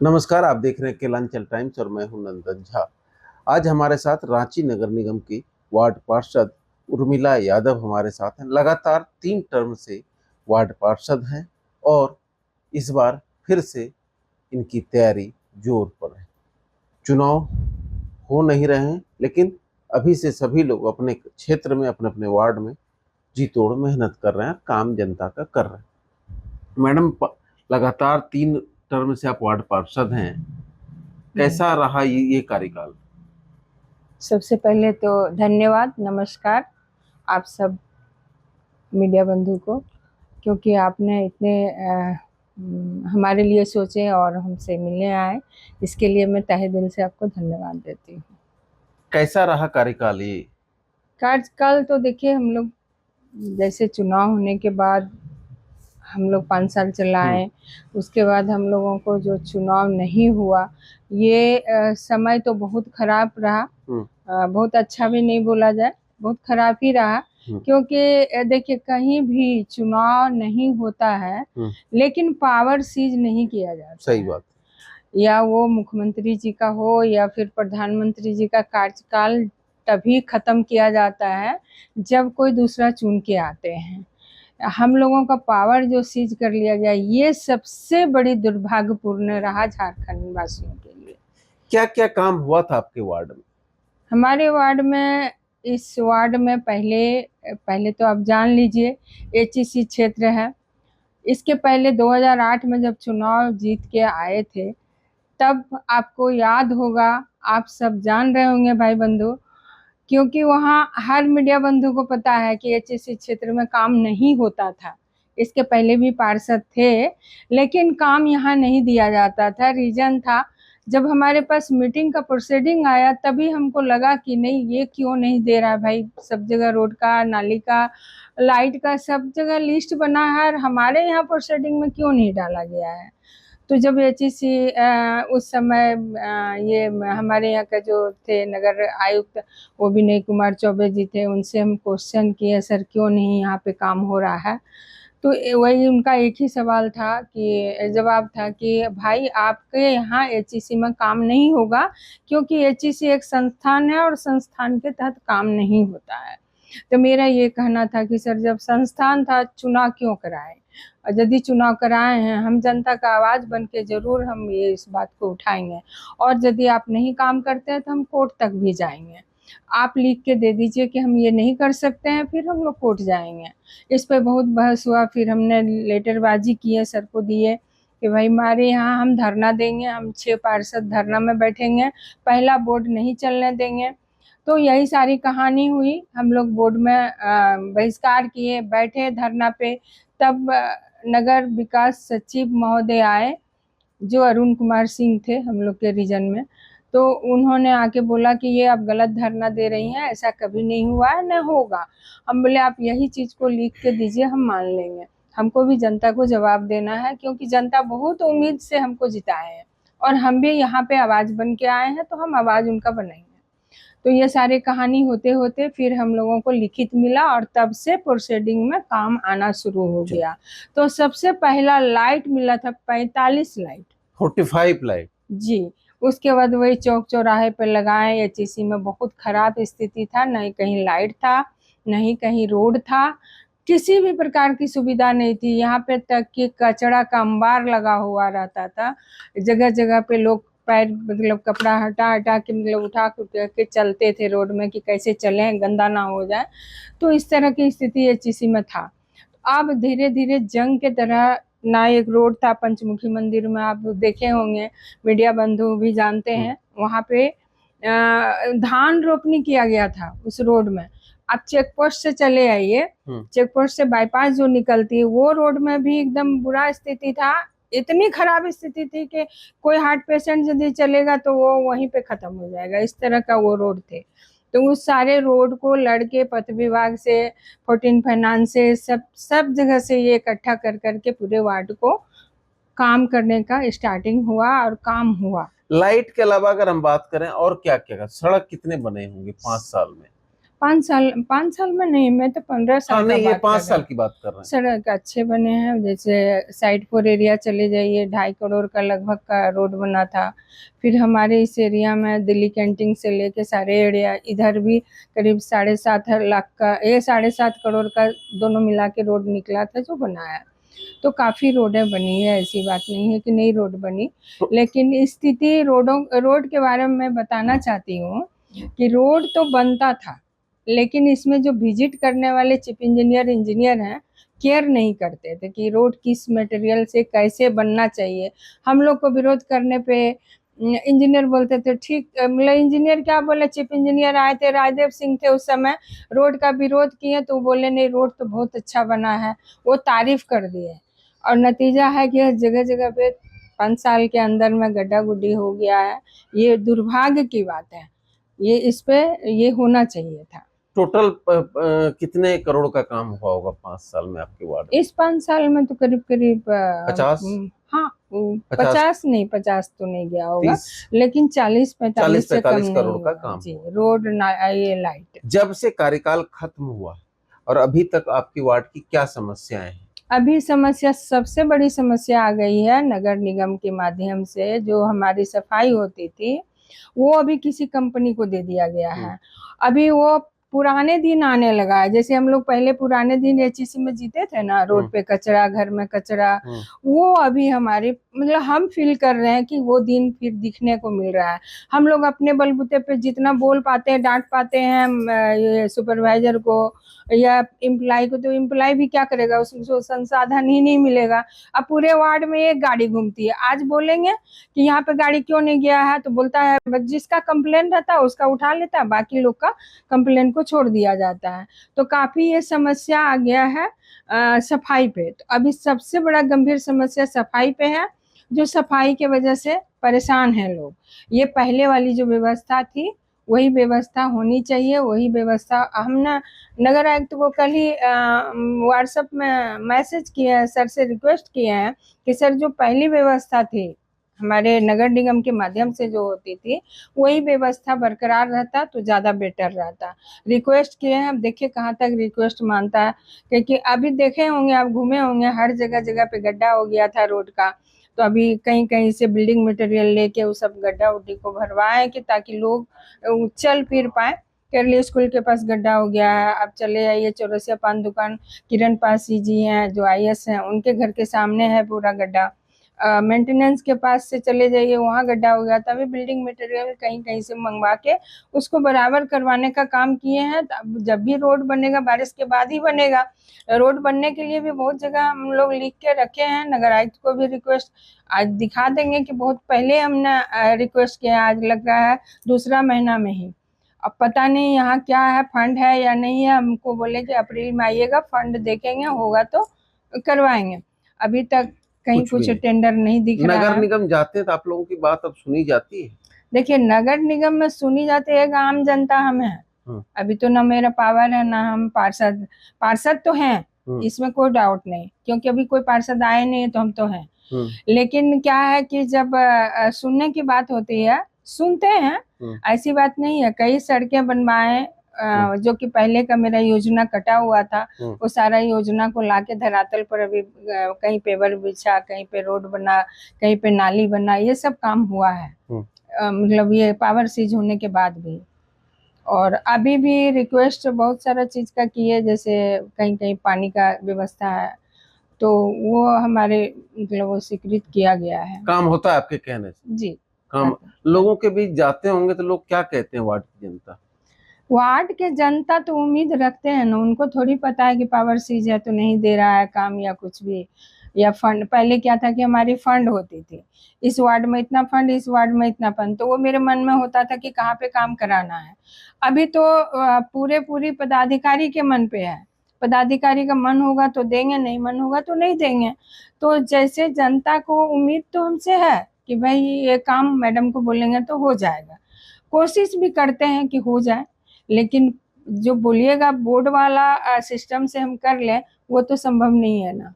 नमस्कार, आप देख रहे हैं केलांचल टाइम्स और मैं हूं नंदन झा। आज हमारे साथ रांची नगर निगम की वार्ड पार्षद उर्मिला यादव हमारे साथ हैं। लगातार 3 टर्म से वार्ड पार्षद हैं और इस बार फिर से इनकी तैयारी जोर पर है। चुनाव हो नहीं रहे हैं, लेकिन अभी से सभी लोग अपने क्षेत्र में, अपने अपने वार्ड में जी तोड़ मेहनत कर रहे हैं, काम जनता का कर रहे हैं। मैडम, लगातार 3 टर्म से आप वार्ड पार्षद हैं, कैसा रहा ये कार्यकाल? सबसे पहले तो धन्यवाद, नमस्कार आप सब मीडिया बंधु को, क्योंकि आपने इतने हमारे लिए सोचे और हमसे मिलने आए। इसके लिए मैं तहे दिल से आपको धन्यवाद देती हूँ। कैसा रहा कार्यकाल ये? कार्यकाल तो देखिए, हम लोग जैसे चुनाव होने के बाद हम लोग 5 साल चलाए, उसके बाद हम लोगों को जो चुनाव नहीं हुआ, ये समय तो बहुत खराब रहा। बहुत अच्छा भी नहीं बोला जाए, बहुत खराब ही रहा। क्योंकि देखिए, कहीं भी चुनाव नहीं होता है लेकिन पावर सीज नहीं किया जाता। सही बात। या वो मुख्यमंत्री जी का हो या फिर प्रधानमंत्री जी का कार्यकाल तभी खत्म किया जाता है जब कोई दूसरा चुन के आते हैं। हम लोगों का पावर जो सीज कर लिया गया, ये सबसे बड़ी दुर्भाग्यपूर्ण रहा झारखंड वासियों के लिए। क्या क्या काम हुआ था आपके वार्ड में? हमारे वार्ड में, इस वार्ड में पहले तो आप जान लीजिए, एचईसी क्षेत्र है। इसके पहले 2008 में जब चुनाव जीत के आए थे, तब आपको याद होगा, आप सब जान रहे होंगे भाई बंधु, क्योंकि वहाँ हर मीडिया बंधु को पता है कि एचईसी क्षेत्र में काम नहीं होता था। इसके पहले भी पार्षद थे, लेकिन काम यहाँ नहीं दिया जाता था। रीजन था, जब हमारे पास मीटिंग का प्रोसीडिंग आया तभी हमको लगा कि नहीं, ये क्यों नहीं दे रहा है भाई। सब जगह रोड का, नाली का, लाइट का, सब जगह लिस्ट बना है और हमारे यहाँ प्रोसीडिंग में क्यों नहीं डाला गया है। तो जब एचईसी उस समय ये हमारे यहाँ का जो थे नगर आयुक्त, वो विनय कुमार चौबे जी थे, उनसे हम क्वेश्चन किए, सर क्यों नहीं यहाँ पे काम हो रहा है। तो वही उनका एक ही सवाल था, कि जवाब था कि भाई, आपके यहाँ एचईसी में काम नहीं होगा, क्योंकि एचईसी एक संस्थान है और संस्थान के तहत काम नहीं होता है। तो मेरा ये कहना था कि सर, जब संस्थान था, चुनाव क्यों कराए? और यदि चुनाव कराए हैं, हम जनता का आवाज़ बन के ज़रूर हम ये इस बात को उठाएंगे, और यदि आप नहीं काम करते हैं तो हम कोर्ट तक भी जाएंगे। आप लिख के दे दीजिए कि हम ये नहीं कर सकते हैं, फिर हम लोग कोर्ट जाएंगे। इस पे बहुत बहस हुआ, फिर हमने लेटरबाजी किए, सर को दिए कि भाई हमारे यहाँ हम धरना देंगे, हम 6 पार्षद धरना में बैठेंगे, पहला बोर्ड नहीं चलने देंगे। तो यही सारी कहानी हुई। हम लोग बोर्ड में बहिष्कार किए, बैठे धरना पे। तब नगर विकास सचिव महोदय आए, जो अरुण कुमार सिंह थे हम लोग के रीजन में। तो उन्होंने आके बोला कि ये आप गलत धरना दे रही हैं, ऐसा कभी नहीं हुआ है, न होगा। हम बोले आप यही चीज़ को लिख के दीजिए, हम मान लेंगे। हमको भी जनता को जवाब देना है, क्योंकि जनता बहुत उम्मीद से हमको जिताए हैं और हम भी यहाँ पे आवाज़ बन के आए हैं, तो हम आवाज़ उनका बनाएंगे। तो ये सारे कहानी होते होते फिर हम लोगों को लिखित मिला, और तब से प्रोसीडिंग में काम आना शुरू हो गया। तो सबसे पहला लाइट मिला था 45 लाइट, 45 लाइट जी। उसके बाद वही चौक चौराहे पे लगाए। एचईसी में बहुत खराब स्थिति था, नहीं कहीं लाइट था, नहीं कहीं रोड था, किसी भी प्रकार की सुविधा नहीं थी। यहाँ पे तक कि कचरा का अंबार लगा हुआ रहता था। जगह जगह पे लोग पैर, मतलब कपड़ा हटा हटा के, मतलब उठा के चलते थे रोड में कि कैसे चलें, गंदा ना हो जाए। तो इस तरह की स्थिति एचईसी में था। अब धीरे धीरे जंग के तरह, ना एक रोड था पंचमुखी मंदिर में, आप देखे होंगे, मीडिया बंधु भी जानते हैं, वहाँ पे धान रोपनी किया गया था उस रोड में। आप चेक पोस्ट से चले आइए, चेक पोस्ट से बाईपास जो निकलती है, वो रोड में भी एकदम बुरा स्थिति था। इतनी खराब स्थिति थी कि कोई हार्ट पेशेंट यदि चलेगा तो वो वहीं पे खत्म हो जाएगा, इस तरह का वो रोड थे। तो उस सारे रोड को लड़के पथ विभाग से, 14 फाइनेंस से, सब जगह से ये इकट्ठा कर करके पूरे वार्ड को काम करने का स्टार्टिंग हुआ और काम हुआ। लाइट के अलावा अगर हम बात करें और क्या क्या, सड़क कितने बने होंगे 5 साल में? 5 साल में नहीं, मैं तो 15 हाँ साल का नहीं, ये बात 5 कर रहा साल हूँ। की बात कर रहे हैं। सड़क अच्छे बने हैं, जैसे साइड 4 एरिया चले जाइए, 2.5 करोड़ का लगभग का रोड बना था। फिर हमारे इस एरिया में दिल्ली कैंटीन से लेके सारे एरिया, इधर भी करीब 7.5 लाख का, ये 7.5 करोड़ का दोनों मिला के रोड निकला था जो बनाया। तो काफ़ी रोडें बनी है, ऐसी बात नहीं है कि नई रोड बनी। तो लेकिन स्थिति रोड के बारे में मैं बताना चाहती हूँ कि रोड तो बनता था, लेकिन इसमें जो विजिट करने वाले चीफ इंजीनियर हैं, केयर नहीं करते थे कि रोड किस मटेरियल से कैसे बनना चाहिए। हम लोग को विरोध करने पे इंजीनियर बोलते थे ठीक, मतलब इंजीनियर क्या बोले, चीफ इंजीनियर आए थे, राजदेव सिंह थे उस समय, रोड का विरोध किए तो बोले नहीं रोड तो बहुत अच्छा बना है, वो तारीफ कर दिए। और नतीजा है कि जगह जगह पे 5 साल के अंदर में गड्ढा गुड्ढी हो गया है। ये दुर्भाग्य की बात है, ये इस पे ये होना चाहिए था। टोटल कितने करोड़ का काम हुआ होगा 5 साल में आपके वार्ड में? इस 5 साल में तो करीब करीब 50? हाँ 50? 50 नहीं, 50 तो नहीं गया होगा, 30? लेकिन 40-45 से कम 40-45 नहीं करोड़ का होगा काम जी। हुआ। रोड ये लाइट, जब से कार्यकाल खत्म हुआ और अभी तक आपकी वार्ड की क्या समस्याएं हैं? अभी समस्या, सबसे बड़ी समस्या आ गई है नगर निगम के माध्यम से, जो हमारी सफाई होती थी वो अभी किसी कंपनी को दे दिया गया है। अभी वो पुराने दिन आने लगा है, जैसे हम लोग पहले पुराने दिन एचईसी में जीते थे ना, रोड पे कचरा, घर में कचरा, वो अभी हमारे, मतलब हम फील कर रहे हैं कि वो दिन फिर दिखने को मिल रहा है। हम लोग अपने बलबूते पे जितना बोल पाते हैं, डांट पाते हैं ये सुपरवाइजर को या इम्प्लाई को, तो इम्प्लाई भी क्या करेगा, उसको संसाधन ही नहीं मिलेगा। अब पूरे वार्ड में एक गाड़ी घूमती है, आज बोलेंगे कि यहाँ पे गाड़ी क्यों नहीं गया है, तो बोलता है जिसका कंप्लेन रहता है उसका उठा लेता है, बाकी लोग का कंप्लेन को छोड़ दिया जाता है। तो काफी ये समस्या आ गया है सफाई पे। तो अभी सबसे बड़ा गंभीर समस्या सफाई पे है, जो सफाई के वजह से परेशान हैं लोग। ये पहले वाली जो व्यवस्था थी वही व्यवस्था होनी चाहिए, वही व्यवस्था हमने नगर आयुक्त को कल ही व्हाट्सएप में मैसेज किया है, सर से रिक्वेस्ट किए हैं कि सर जो पहली व्यवस्था थी हमारे नगर निगम के माध्यम से जो होती थी वही व्यवस्था बरकरार रहता तो ज़्यादा बेटर रहता। रिक्वेस्ट किए हैं, अब देखिए कहाँ तक रिक्वेस्ट मानता है, क्योंकि अभी देखे होंगे, आप घूमे होंगे, हर जगह जगह पे गड्ढा हो गया था रोड का। तो अभी कहीं कहीं से बिल्डिंग मटेरियल लेके वो सब गड्ढा उड्ढी को भरवाए कि ताकि लोग चल फिर पाए। केरली स्कूल के पास गड्ढा हो गया है, अब चले जाइए चौरसिया पान दुकान, किरण पासी जी हैं जो आईएएस हैं, उनके घर के सामने है पूरा गड्ढा। मेंटेनेंस के पास से चले जाइए, वहाँ गड्ढा हो गया था। अभी बिल्डिंग मटेरियल कहीं कहीं से मंगवा के उसको बराबर करवाने का काम किए हैं। जब भी रोड बनेगा बारिश के बाद ही बनेगा। रोड बनने के लिए भी बहुत जगह हम लोग लिख के रखे हैं, नगर आयुक्त को भी रिक्वेस्ट आज दिखा देंगे कि बहुत पहले हमने रिक्वेस्ट किया, आज लग रहा है दूसरा महीना में ही। अब पता नहीं यहाँ क्या है, फंड है या नहीं है, हमको बोले कि अप्रैल में आइएगा, फंड देखेंगे, होगा तो करवाएंगे। अभी तक कहीं कुछ भी कुछ नहीं। टेंडर नहीं दिख रहा नगर है। निगम जाते हैं तो आप लोगों की बात अब सुनी जाती है? देखिए नगर निगम में सुनी जाती है, आम जनता हम हैं। अभी तो ना मेरा पावर है ना हम पार्षद, पार्षद तो हैं, इसमें कोई डाउट नहीं, क्योंकि अभी कोई पार्षद आए नहीं है तो हम तो हैं। लेकिन क्या है कि जब सुनने की बात होती है, सुनते हैं, ऐसी बात नहीं है। कई सड़कें बनवाए जो कि पहले का मेरा योजना कटा हुआ था, वो सारा योजना को लाके धरातल पर अभी कहीं पेवर बिछा, कहीं पे रोड बना, कहीं पे नाली बना, ये सब काम हुआ है। मतलब ये पावर सीज होने के बाद भी। और अभी भी रिक्वेस्ट बहुत सारा चीज का की है, जैसे कहीं कहीं पानी का व्यवस्था है तो वो हमारे मतलब वो स्वीकृत किया गया है। काम होता है आपके कहने से? जी काम लोगों के बीच जाते होंगे तो लोग क्या कहते हैं वार्ड की जनता? वार्ड के जनता तो उम्मीद रखते हैं ना, उनको थोड़ी पता है कि पावर सीज है तो नहीं दे रहा है काम या कुछ भी, या फंड। पहले क्या था कि हमारी फंड होती थी, इस वार्ड में इतना फंड, इस वार्ड में इतना फंड, तो वो मेरे मन में होता था कि कहाँ पे काम कराना है। अभी तो पूरी पदाधिकारी के मन पे है, पदाधिकारी का मन होगा तो देंगे, नहीं मन होगा तो नहीं देंगे। तो जैसे जनता को उम्मीद तो हमसे है कि भाई ये काम मैडम को बोलेंगे तो हो जाएगा, कोशिश भी करते हैं कि हो जाए। लेकिन जो बोलिएगा बोर्ड वाला सिस्टम से हम कर लें, वो तो संभव नहीं है ना।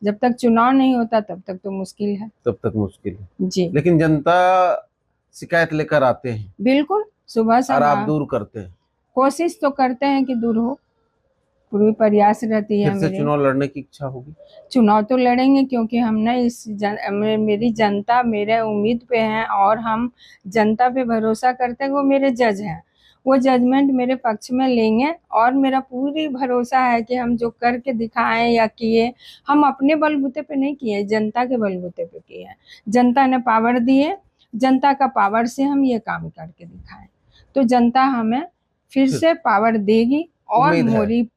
जब तक चुनाव नहीं होता तब तक तो मुश्किल है। तब तक मुश्किल है जी लेकिन जनता शिकायत लेकर आते हैं बिल्कुल, सुबह और आप शाम दूर करते हैं? कोशिश तो करते हैं कि दूर हो, पूरी प्रयास रहती है फिर से मेरी। चुनाव लड़ने की इच्छा होगी? चुनाव तो लड़ेंगे, क्योंकि हमने मेरी जनता मेरे उम्मीद पे है, और हम जनता पे भरोसा करते हैं। वो मेरे जज हैं, वो जजमेंट मेरे पक्ष में लेंगे, और मेरा पूरी भरोसा है कि हम जो करके दिखाएं या किए, हम अपने बलबूते पे नहीं किए, जनता के बलबूते पे किए हैं। जनता ने पावर दिए, जनता का पावर से हम ये काम करके दिखाएं, तो जनता हमें फिर से पावर देगी। और उम्मीद है, मोरी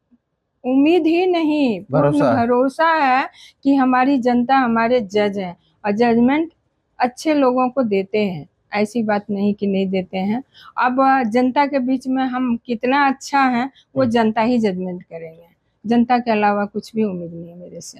उम्मीद ही नहीं, पूर्ण भरोसा है। भरोसा है कि हमारी जनता हमारे जज हैं, और जजमेंट अच्छे लोगों को देते हैं, ऐसी बात नहीं कि नहीं देते हैं। अब जनता के बीच में हम कितना अच्छा हैं, वो जनता ही जजमेंट करेंगे। जनता के अलावा कुछ भी उम्मीद नहीं है मेरे से।